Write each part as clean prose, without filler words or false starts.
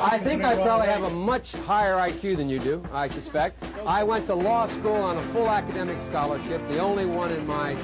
I think I probably have a much higher IQ than you do, I suspect. I went to law school on a full academic scholarship, the only one in my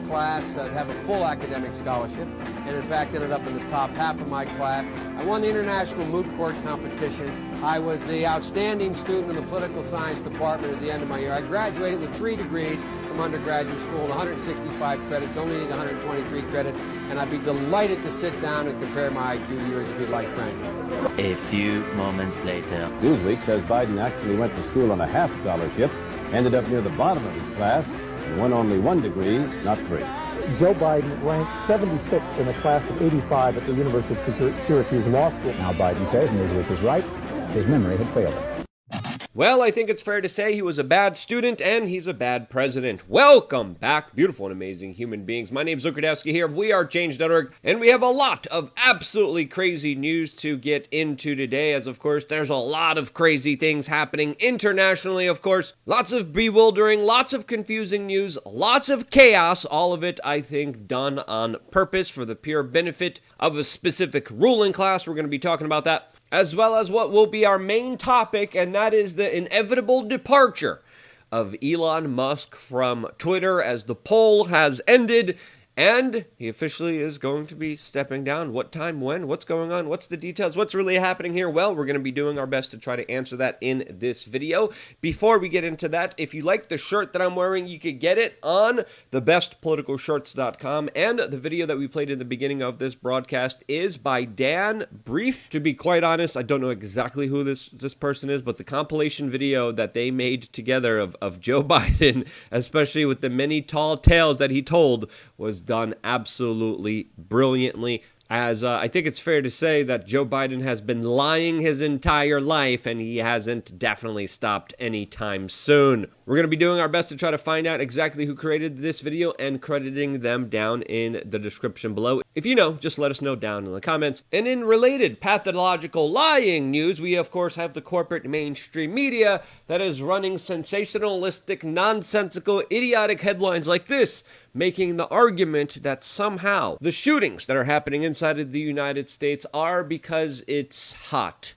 class to have a full academic scholarship, and in fact ended up in the top half of my class. I won the international moot court competition. I was the outstanding student in the political science department at the end of my year. I graduated with 3 degrees from undergraduate school, 165 credits, only need 123 credits, and I'd be delighted to sit down and compare my IQ to yours if you'd like, Frank. A few moments later. Newsweek says Biden actually went to school on a half scholarship, ended up near the bottom of his class, and won only 1 degree, not 3. Joe Biden ranked 76th in a class of 85 at the University of Syracuse Law School. Now Biden says Newsweek was right. His memory had failed him. Well, I think it's fair to say he was a bad student and he's a bad president. Welcome back, beautiful and amazing human beings. My name's Luke Rudowski here of WeAreChange.org, and we have a lot of absolutely crazy news to get into today, as of course there's a lot of crazy things happening internationally, of course. Lots of bewildering, lots of confusing news, lots of chaos, all of it, I think, done on purpose for the pure benefit of a specific ruling class. We're going to be talking about that, as well as what will be our main topic, and that is the inevitable departure of Elon Musk from Twitter as the poll has ended, and he officially is going to be stepping down. What time, when, what's going on, what's the details, what's really happening here? Well, we're going to be doing our best to try to answer that in this video. Before we get into that, if you like the shirt that I'm wearing, you could get it on thebestpoliticalshirts.com, and the video that we played in the beginning of this broadcast is by Dan Brief. To be quite honest, I don't know exactly who this person is, but the compilation video that they made together of Joe Biden, especially with the many tall tales that he told, was done absolutely brilliantly, as I think it's fair to say that Joe Biden has been lying his entire life, and he hasn't definitely stopped anytime soon. We're going to be doing our best to try to find out exactly who created this video and crediting them down in the description below. If you know, just let us know down in the comments. And in related pathological lying news, we of course have the corporate mainstream media that is running sensationalistic, nonsensical, idiotic headlines like this, making the argument that somehow the shootings that are happening inside of the United States are because it's hot.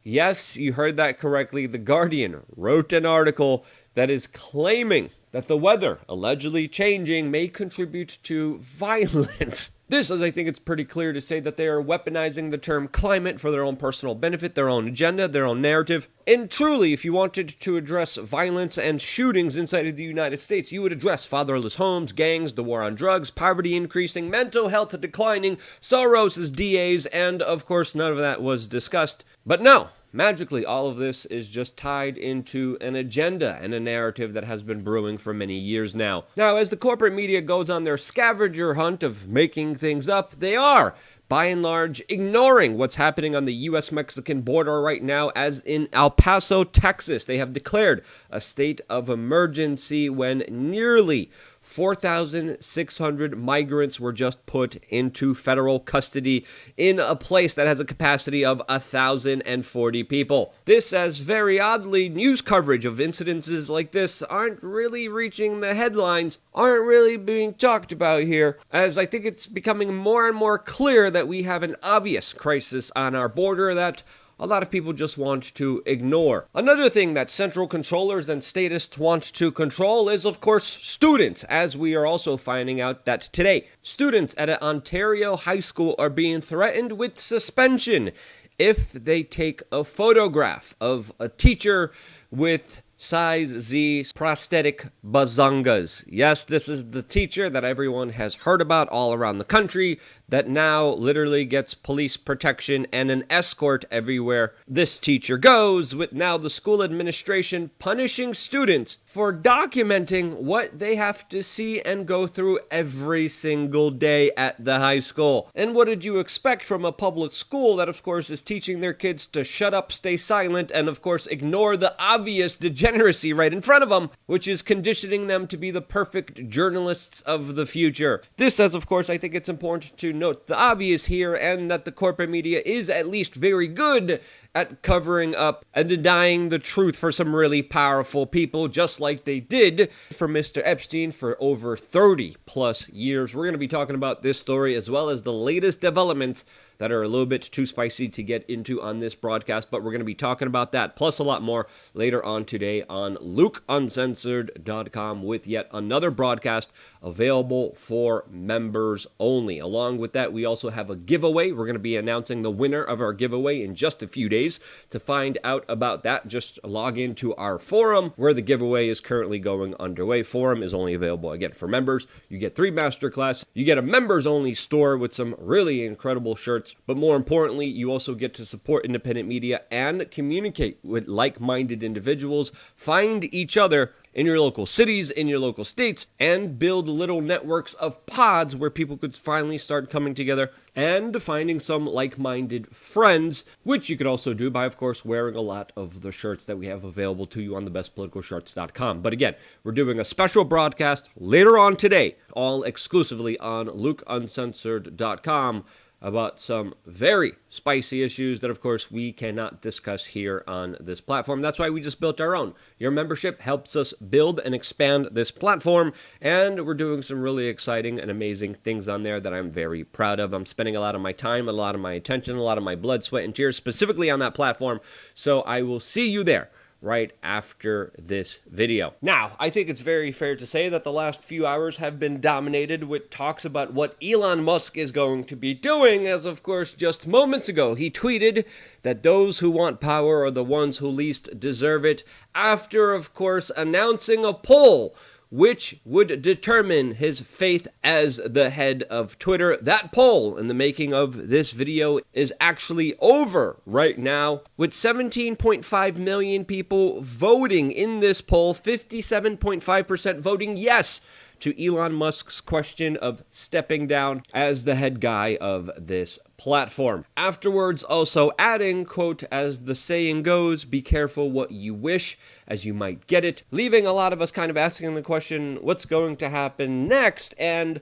Yes, you heard that correctly. The Guardian wrote an article that is claiming that the weather allegedly changing may contribute to violence. This, as I think it's pretty clear to say that they are weaponizing the term climate for their own personal benefit, their own agenda, their own narrative. And truly, if you wanted to address violence and shootings inside of the United States, you would address fatherless homes, gangs, the war on drugs, poverty increasing, mental health declining, Soros' DAs, and of course none of that was discussed. But no. Magically, all of this is just tied into an agenda and a narrative that has been brewing for many years now. Now, as the corporate media goes on their scavenger hunt of making things up, they are, by and large, ignoring what's happening on the U.S.-Mexican border right now, as in El Paso, Texas. They have declared a state of emergency when nearly 4,600 migrants were just put into federal custody in a place that has a capacity of 1,040 people. This, as very oddly, news coverage of incidences like this aren't really reaching the headlines, aren't really being talked about here, as I think it's becoming more and more clear that we have an obvious crisis on our border that a lot of people just want to ignore. Another thing that central controllers and statists want to control is, of course, students, as we are also finding out that today, students at an Ontario high school are being threatened with suspension if they take a photograph of a teacher with size Z prosthetic bazongas. Yes, this is the teacher that everyone has heard about all around the country that now literally gets police protection and an escort everywhere this teacher goes, with now the school administration punishing students for documenting what they have to see and go through every single day at the high school. And what did you expect from a public school that, of course, is teaching their kids to shut up, stay silent, and, of course, ignore the obvious degeneracy degeneracy right in front of them, which is conditioning them to be the perfect journalists of the future. This, as of course, I think it's important to note the obvious here, and that the corporate media is at least very good at covering up and denying the truth for some really powerful people, just like they did for Mr. Epstein for over 30 plus years. We're going to be talking about this story as well as the latest developments that are a little bit too spicy to get into on this broadcast, but we're going to be talking about that plus a lot more later on today on LukeUncensored.com with yet another broadcast available for members only. Along with that, we also have a giveaway. We're going to be announcing the winner of our giveaway in just a few days. To find out about that, just log into our forum where the giveaway is currently going underway. Forum is only available, again, for members. You get 3 masterclass. You get a members-only store with some really incredible shirts. But more importantly, you also get to support independent media and communicate with like-minded individuals, find each other in your local cities, in your local states, and build little networks of pods where people could finally start coming together and finding some like-minded friends, which you could also do by, of course, wearing a lot of the shirts that we have available to you on thebestpoliticalshirts.com. But again, we're doing a special broadcast later on today, all exclusively on LukeUncensored.com, about some very spicy issues that, of course, we cannot discuss here on this platform. That's why we just built our own. Your membership helps us build and expand this platform, and we're doing some really exciting and amazing things on there that I'm very proud of. I'm spending a lot of my time, a lot of my attention, a lot of my blood, sweat, and tears specifically on that platform, so I will see you there right after this video. Now, I think it's very fair to say that the last few hours have been dominated with talks about what Elon Musk is going to be doing, as of course just moments ago he tweeted that those who want power are the ones who least deserve it, after of course announcing a poll which would determine his fate as the head of Twitter. That poll, in the making of this video, is actually over right now, with 17.5 million people voting in this poll, 57.5% voting yes to Elon Musk's question of stepping down as the head guy of this platform. Afterwards, also adding, quote, as the saying goes, be careful what you wish, as you might get it, leaving a lot of us kind of asking the question, what's going to happen next? And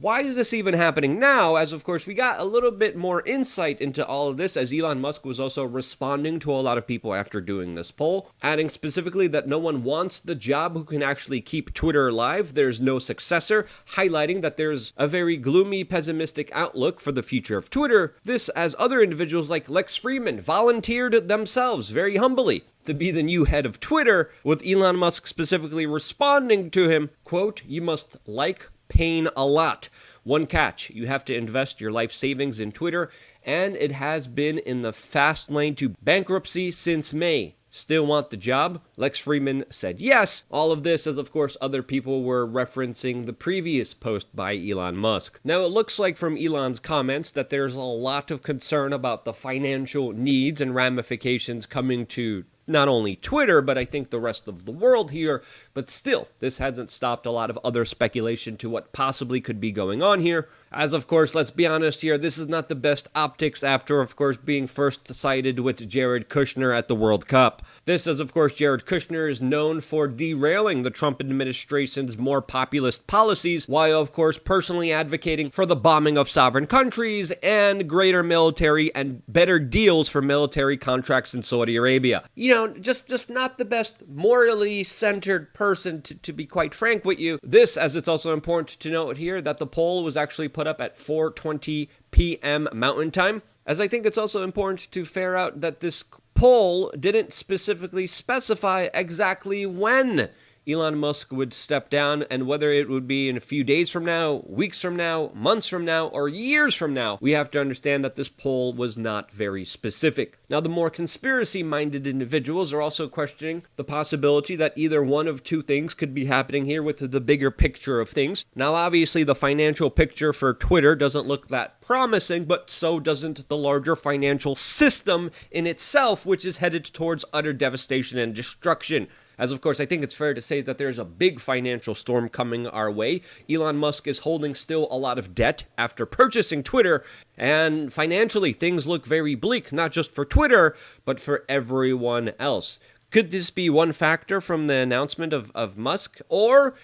why is this even happening now? As of course, we got a little bit more insight into all of this as Elon Musk was also responding to a lot of people after doing this poll, adding specifically that no one wants the job who can actually keep Twitter alive. There's no successor, highlighting that there's a very gloomy, pessimistic outlook for the future of Twitter. This as other individuals like Lex Fridman volunteered themselves very humbly to be the new head of Twitter, with Elon Musk specifically responding to him, quote, you must like pain a lot. One catch, you have to invest your life savings in Twitter, and it has been in the fast lane to bankruptcy since May. Still want the job? Lex Fridman said yes. All of this as, of course, other people were referencing the previous post by Elon Musk. Now, it looks like from Elon's comments that there's a lot of concern about the financial needs and ramifications coming to not only Twitter, but I think the rest of the world here. But still, this hasn't stopped a lot of other speculation to what possibly could be going on here. As of course, let's be honest here, this is not the best optics after, of course, being first cited with Jared Kushner at the World Cup. This is, of course, Jared Kushner is known for derailing the Trump administration's more populist policies, while, of course, personally advocating for the bombing of sovereign countries and greater military and better deals for military contracts in Saudi Arabia. You know, just not the best morally centered person, to be quite frank with you. This, as it's also important to note here, that the poll was actually put up at 4:20 p.m. Mountain Time, as I think it's also important to ferret out that this poll didn't specifically specify exactly when Elon Musk would step down, and whether it would be in a few days from now, weeks from now, months from now, or years from now. We have to understand that this poll was not very specific. Now, the more conspiracy-minded individuals are also questioning the possibility that either one of two things could be happening here with the bigger picture of things. Now, obviously, the financial picture for Twitter doesn't look that promising, but so doesn't the larger financial system in itself, which is headed towards utter devastation and destruction. As of course, I think it's fair to say that there's a big financial storm coming our way. Elon Musk is holding still a lot of debt after purchasing Twitter, and financially things look very bleak, not just for Twitter, but for everyone else. Could this be one factor from the announcement of Musk? Or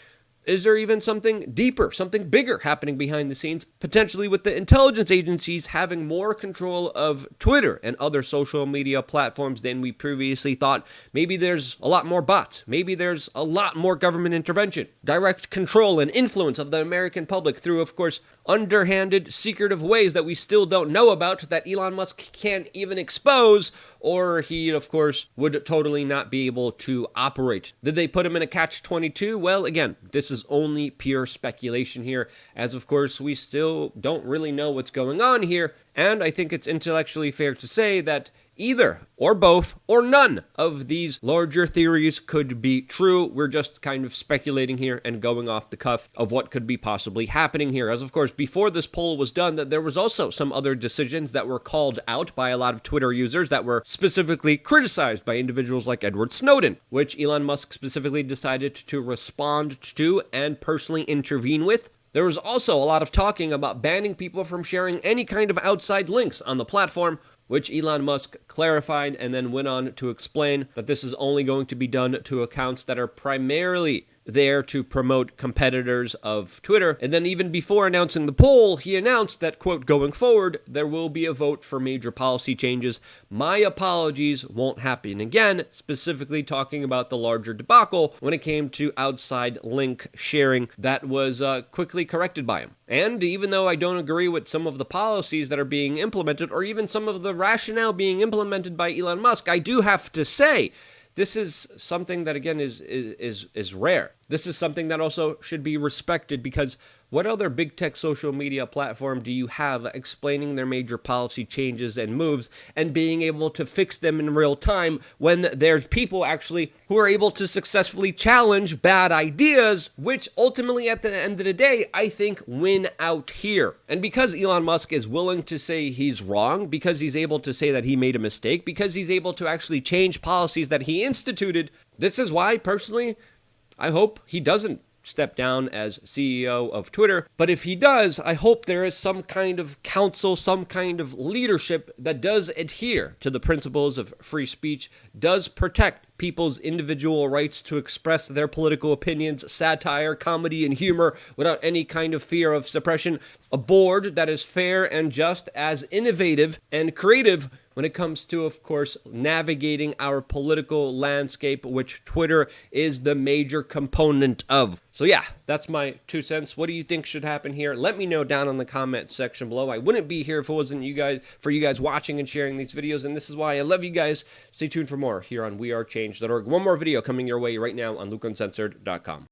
is there even something deeper, something bigger happening behind the scenes, potentially with the intelligence agencies having more control of Twitter and other social media platforms than we previously thought? Maybe there's a lot more bots. Maybe there's a lot more government intervention, direct control and influence of the American public through, of course, underhanded, secretive ways that we still don't know about, that Elon Musk can't even expose, or he, of course, would totally not be able to operate. Did they put him in a catch-22? Well, again, this is only pure speculation here, as of course we still don't really know what's going on here, and I think it's intellectually fair to say that either or both or none of these larger theories could be true. We're just kind of speculating here and going off the cuff of what could be possibly happening here. As of course, before this poll was done, that there was also some other decisions that were called out by a lot of Twitter users that were specifically criticized by individuals like Edward Snowden, which Elon Musk specifically decided to respond to and personally intervene with. There was also a lot of talking about banning people from sharing any kind of outside links on the platform, which Elon Musk clarified and then went on to explain that this is only going to be done to accounts that are primarily there to promote competitors of Twitter. And then even before announcing the poll, he announced that, quote, going forward, there will be a vote for major policy changes. My apologies won't happen again, specifically talking about the larger debacle when it came to outside link sharing that was quickly corrected by him. And even though I don't agree with some of the policies that are being implemented, or even some of the rationale being implemented by Elon Musk, I do have to say, this is something that, again, is rare. This is something that also should be respected, because what other big tech social media platform do you have explaining their major policy changes and moves and being able to fix them in real time when there's people actually who are able to successfully challenge bad ideas, which ultimately at the end of the day, I think win out here. And because Elon Musk is willing to say he's wrong, because he's able to say that he made a mistake, because he's able to actually change policies that he instituted, this is why, personally, I hope he doesn't step down as CEO of Twitter. But if he does, I hope there is some kind of council, some kind of leadership that does adhere to the principles of free speech, does protect people's individual rights to express their political opinions, satire, comedy, and humor without any kind of fear of suppression. A board that is fair and just, as innovative and creative when it comes to, of course, navigating our political landscape, which Twitter is the major component of. So yeah, that's my 2 cents. What do you think should happen here? Let me know down in the comment section below. I wouldn't be here if it wasn't you guys watching and sharing these videos, and this is why I love you guys. Stay tuned for more here on wearechange.org. One more video coming your way right now on lukeuncensored.com.